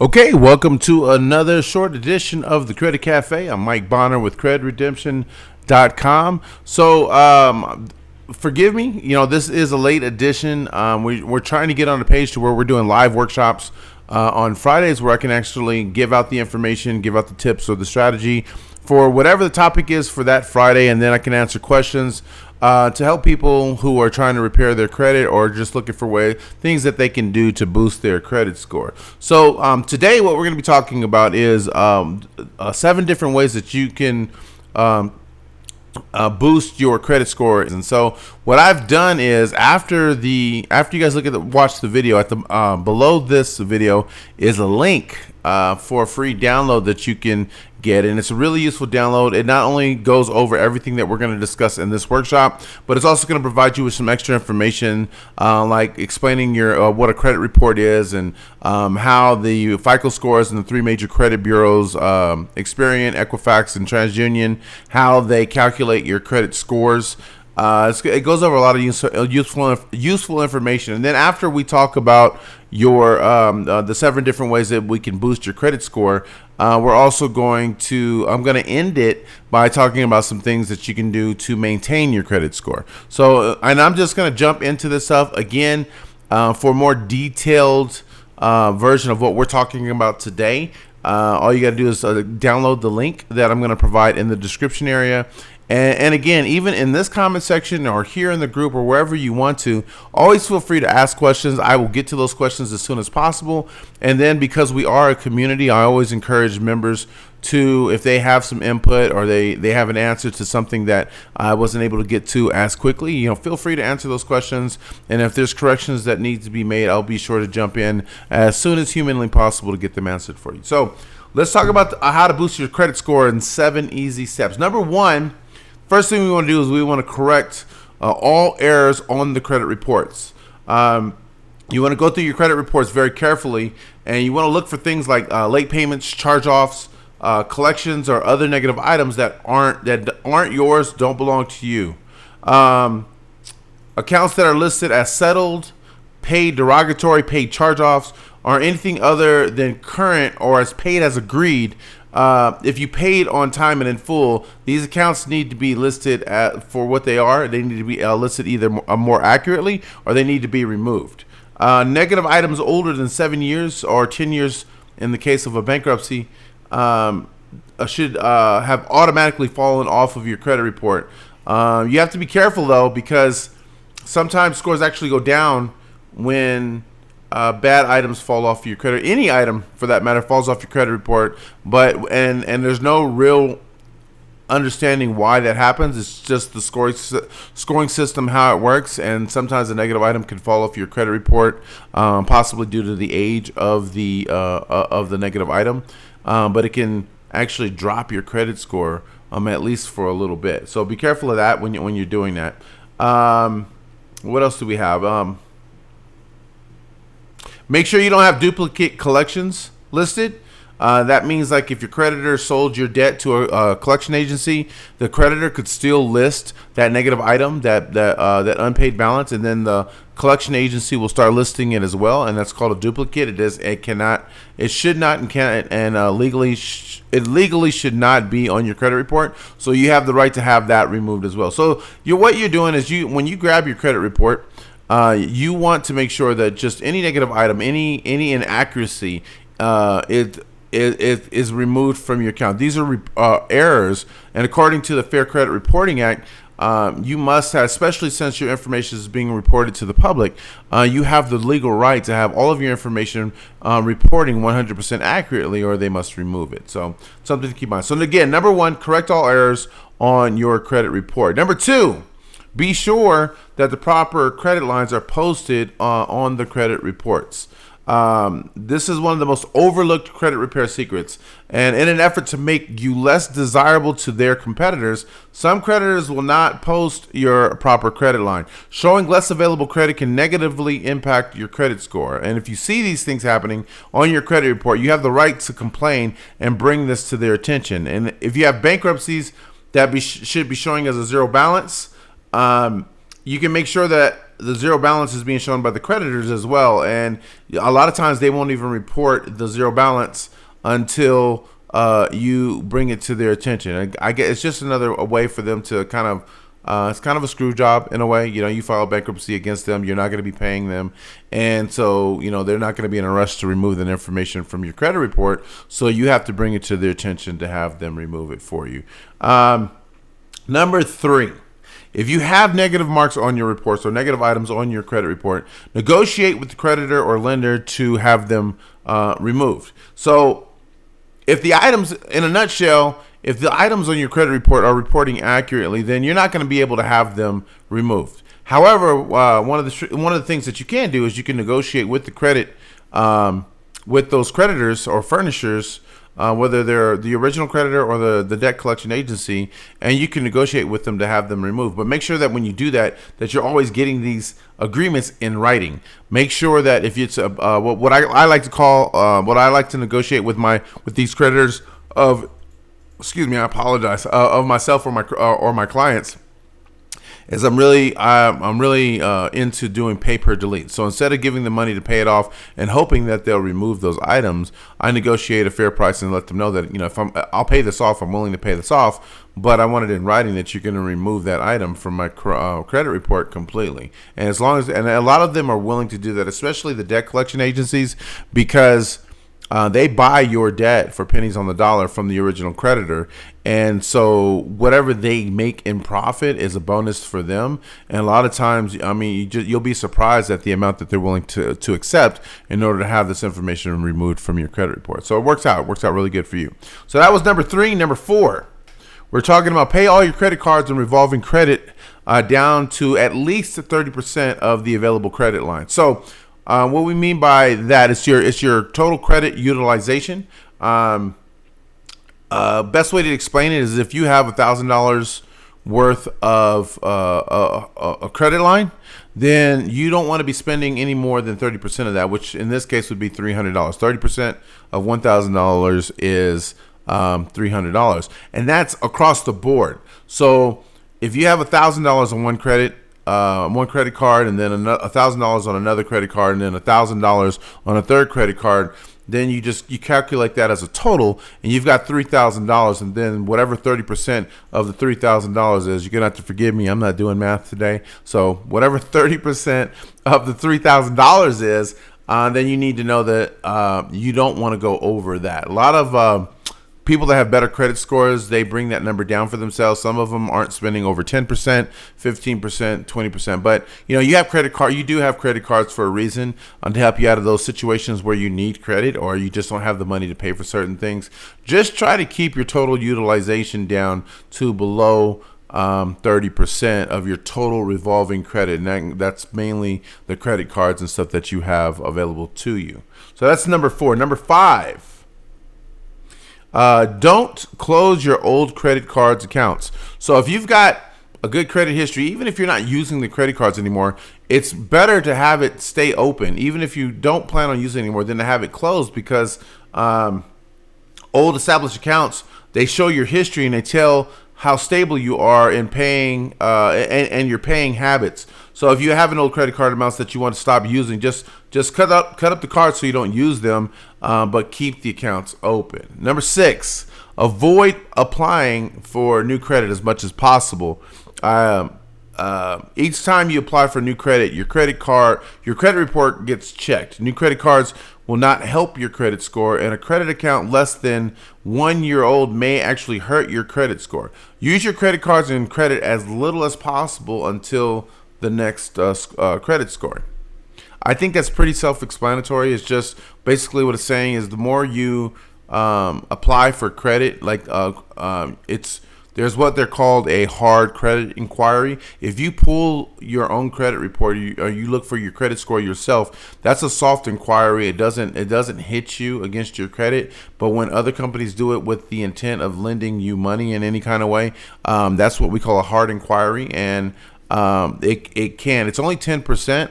Okay, welcome to another short edition of the Credit Cafe. I'm Mike Bonner with creditredemption.com. Forgive me, this is a late edition. We're trying to get on the page to where we're doing live workshops on Fridays where I can actually give out the information, give out the tips or the strategy for whatever the topic is for that Friday, and then I can answer questions to help people who are trying to repair their credit or just looking for things that they can do to boost their credit score. So today what we're going to be talking about is 7 different ways that you can boost your credit score. And so what I've done is after you guys watch the video, at the below this video is a link for a free download that you can get, and it's a really useful download. It not only goes over everything that we're going to discuss in this workshop, but it's also going to provide you with some extra information, like explaining your what a credit report is, and how the FICO scores and the 3 major credit bureaus, Experian, Equifax, and TransUnion, how they calculate your credit scores. It goes over a lot of useful information, and then after we talk about the 7 different ways that we can boost your credit score, we're also I'm going to end it by talking about some things that you can do to maintain your credit score. So, and I'm just going to jump into this stuff again for a more detailed version of what we're talking about today. All you got to do is download the link that I'm going to provide in the description area. And again, even in this comment section or here in the group or wherever you want to, always feel free to ask questions. I will get to those questions as soon as possible. And then because we are a community, I always encourage members to, if they have some input or they have an answer to something that I wasn't able to get to as quickly, feel free to answer those questions. And if there's corrections that need to be made, I'll be sure to jump in as soon as humanly possible to get them answered for you. So let's talk about how to boost your credit score in 7 easy steps. Number 1, first thing we want to do is we want to correct all errors on the credit reports. You want to go through your credit reports very carefully, and you want to look for things like late payments, charge-offs, collections, or other negative items that aren't yours, don't belong to you. Accounts that are listed as settled, paid derogatory, paid charge-offs, or anything other than current or as paid as agreed. If you paid on time and in full, these accounts need to be listed for what they are. They need to be listed either more accurately, or they need to be removed. Negative items older than 7 years or 10 years in the case of a bankruptcy should have automatically fallen off of your credit report. You have to be careful though, because sometimes scores actually go down when bad items fall off your credit. Any item, for that matter, falls off your credit report, and there's no real understanding why that happens. It's just the scoring system, how it works, and sometimes a negative item can fall off your credit report, possibly due to the age of the negative item, but it can actually drop your credit score at least for a little bit. So be careful of that when you're doing that. What else do we have? Make sure you don't have duplicate collections listed. That means like if your creditor sold your debt to a collection agency, the creditor could still list that negative item, that unpaid balance, and then the collection agency will start listing it as well, and that's called a duplicate. It should not and can't, and legally should not be on your credit report. So you have the right to have that removed as well. So what you're doing is when you grab your credit report, you want to make sure that just any negative item, any inaccuracy, it is removed from your account. These are errors, and according to the Fair Credit Reporting Act, you must have, especially since your information is being reported to the public, you have the legal right to have all of your information reporting 100% accurately, or they must remove it. So something to keep in mind. So again, number 1, correct all errors on your credit report. Number 2, be sure that the proper credit lines are posted on the credit reports. This is one of the most overlooked credit repair secrets, and in an effort to make you less desirable to their competitors, some creditors will not post your proper credit line. Showing less available credit can negatively impact your credit score, and if you see these things happening on your credit report, you have the right to complain and bring this to their attention. And if you have bankruptcies that should be showing as a zero balance, you can make sure that the zero balance is being shown by the creditors as well, and a lot of times they won't even report the zero balance until you bring it to their attention. I get it's just another way for them to kind of it's kind of a screw job in a way. You file bankruptcy against them, you're not going to be paying them, and so they're not going to be in a rush to remove that information from your credit report. So you have to bring it to their attention to have them remove it for you. Number 3. If you have negative marks on your reports or negative items on your credit report, negotiate with the creditor or lender to have them removed. So if the items, in a nutshell, if the items on your credit report are reporting accurately, then you're not going to be able to have them removed. However, one of the things that you can do is you can negotiate with the credit with those creditors or furnishers, whether they're the original creditor or the debt collection agency, and you can negotiate with them to have them removed. But make sure that when you do that, that you're always getting these agreements in writing. Make sure that if it's what I like to call what I like to negotiate with these creditors of, excuse me, I apologize, of myself or my clients, is I'm really into doing pay per delete. So instead of giving them money to pay it off and hoping that they'll remove those items, I negotiate a fair price and let them know that if I'll pay this off, I'm willing to pay this off, but I want it in writing that you're going to remove that item from my credit report completely. And and a lot of them are willing to do that, especially the debt collection agencies, because they buy your debt for pennies on the dollar from the original creditor, and so whatever they make in profit is a bonus for them. And a lot of times, you'll be surprised at the amount that they're willing to accept in order to have this information removed from your credit report. So it works out really good for you. So that was number 3. Number 4, we're talking about pay all your credit cards and revolving credit down to at least 30% of the available credit line. So what we mean by that is your total credit utilization. Best way to explain it is if you have $1,000 worth of a credit line, then you don't want to be spending any more than 30% of that, which in this case would be $300. 30% of $1,000 is $300, and that's across the board. So if you have $1,000 on one credit card, and then $1,000 on another credit card, and then $1,000 on a third credit card, then you calculate that as a total, and you've got $3,000. And then whatever 30% of the $3,000 is, you're gonna have to forgive me, I'm not doing math today. So whatever 30% of the $3,000 is, then you need to know that you don't want to go over that. A lot of people that have better credit scores, they bring that number down for themselves. Some of them aren't spending over 10%, 15%, 20%. But you do have credit cards for a reason, to help you out of those situations where you need credit or you just don't have the money to pay for certain things. Just try to keep your total utilization down to below 30% of your total revolving credit, and that's mainly the credit cards and stuff that you have available to you. So that's number 4. Number 5. Don't close your old credit cards accounts. So if you've got a good credit history, even if you're not using the credit cards anymore, it's better to have it stay open. Even if you don't plan on using it anymore, than to have it closed, because old established accounts, they show your history and they tell how stable you are in paying and your paying habits. So if you have an old credit card amounts that you want to stop using, just cut up the cards so you don't use them, but keep the accounts open. Number 6, avoid applying for new credit as much as possible. Each time you apply for new credit, your credit report gets checked. New credit cards will not help your credit score, and a credit account less than 1 year old may actually hurt your credit score. Use your credit cards and credit as little as possible until the next credit score. I think that's pretty self-explanatory. It's just basically what it's saying is the more you apply for credit, there's what they're called a hard credit inquiry. If you pull your own credit report or you look for your credit score yourself, that's a soft inquiry. It doesn't hit you against your credit. But when other companies do it with the intent of lending you money in any kind of way, that's what we call a hard inquiry, and it's only 10%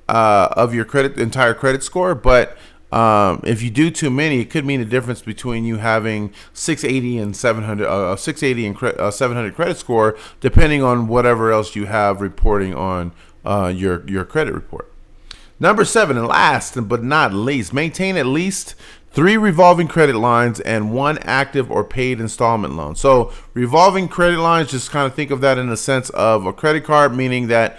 of your entire credit score, but if you do too many, it could mean the difference between you having 680 and 700, 680 and 700 credit score, depending on whatever else you have reporting on your credit report. Number 7, and last but not least, maintain at least 3 revolving credit lines and 1 active or paid installment loan. So revolving credit lines, just kind of think of that in the sense of a credit card, meaning that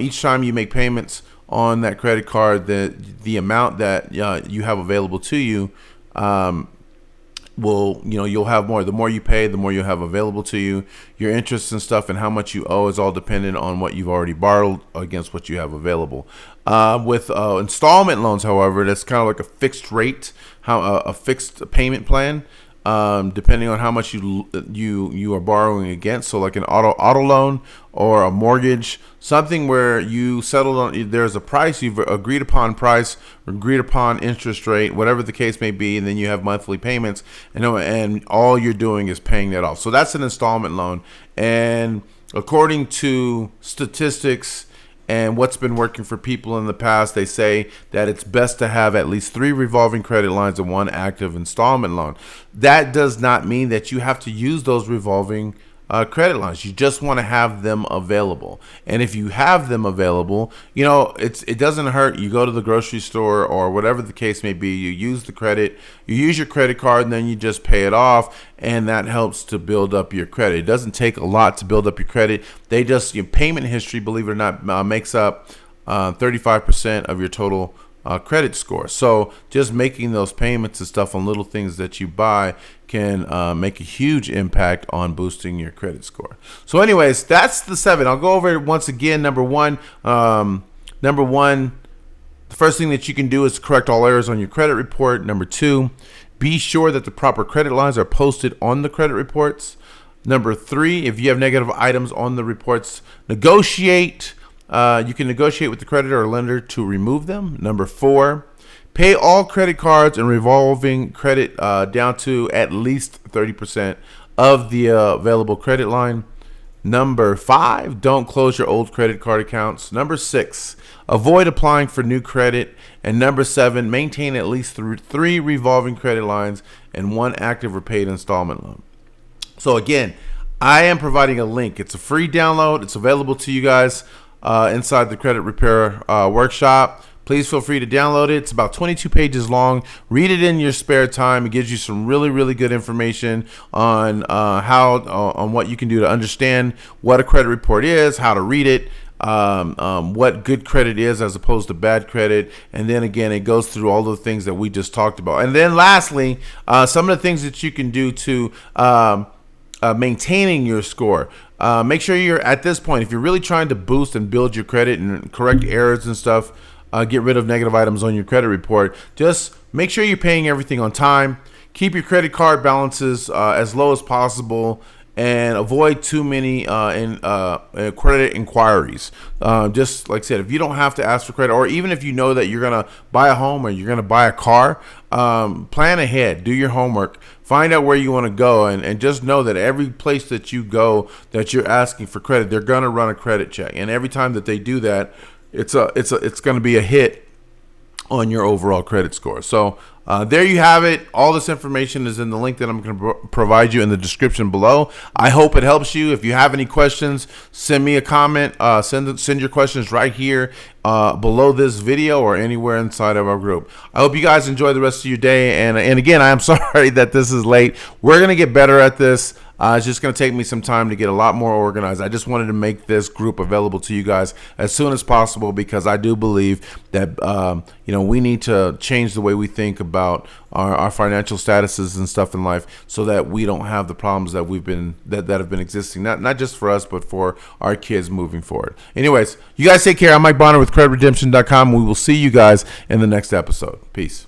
each time you make payments on that credit card, the amount that you have available to you you'll have more. The more you pay, the more you'll have available to you. Your interest and stuff and how much you owe is all dependent on what you've already borrowed against what you have available. With installment loans, however, that's kind of like a fixed rate, a fixed payment plan, depending on how much you are borrowing against. So like an auto loan or a mortgage, something where you settled on, there's a price, you've agreed upon price, agreed upon interest rate, whatever the case may be, and then you have monthly payments, and all you're doing is paying that off. So that's an installment loan. And according to statistics and what's been working for people in the past, they say that it's best to have at least 3 revolving credit lines and 1 active installment loan. That does not mean that you have to use those revolving credit lines. You just want to have them available. And if you have them available, it doesn't hurt. You go to the grocery store or whatever the case may be, you use your credit card, and then you just pay it off, and that helps to build up your credit. It doesn't take a lot to build up your credit. Your payment history, believe it or not, makes up 35% of your total credit score. So just making those payments and stuff on little things that you buy can make a huge impact on boosting your credit score. So anyways, that's the 7. I'll go over it once again. Number one, the first thing that you can do is correct all errors on your credit report. Number 2, be sure that the proper credit lines are posted on the credit reports. Number 3, if you have negative items on the reports, negotiate. You can negotiate with the creditor or lender to remove them. Number 4, pay all credit cards and revolving credit down to at least 30% of the available credit line. Number 5, don't close your old credit card accounts. Number 6, avoid applying for new credit. And number 7, maintain at least 3 revolving credit lines and 1 active or paid installment loan. So again, I am providing a link. It's a free download. It's available to you guys inside the credit repair workshop. Please feel free to download it. It's about 22 pages long. Read it in your spare time. It gives you some really, really good information on on what you can do to understand what a credit report is, how to read it, what good credit is as opposed to bad credit. And then again, it goes through all the things that we just talked about. And then lastly, some of the things that you can do to maintaining your score. Make sure you're at this point, if you're really trying to boost and build your credit and correct errors and stuff, get rid of negative items on your credit report, just make sure you're paying everything on time. Keep your credit card balances as low as possible, and avoid too many credit inquiries. Just like I said, if you don't have to ask for credit, or even if you know that you're going to buy a home or you're going to buy a car, plan ahead, do your homework, find out where you want to go, and just know that every place that you go that you're asking for credit, they're going to run a credit check. And every time that they do that, it's going to be a hit on your overall credit score. So there you have it. All this information is in the link that I'm going to provide you in the description below. I hope it helps you. If you have any questions, send me a comment. Send your questions right here below this video or anywhere inside of our group. I hope you guys enjoy the rest of your day. And again, I am sorry that this is late. We're going to get better at this. It's just going to take me some time to get a lot more organized. I just wanted to make this group available to you guys as soon as possible, because I do believe that we need to change the way we think about our financial statuses and stuff in life, so that we don't have the problems that that have been existing, not just for us, but for our kids moving forward. Anyways, you guys take care. I'm Mike Bonner with CreditRedemption.com. We will see you guys in the next episode. Peace.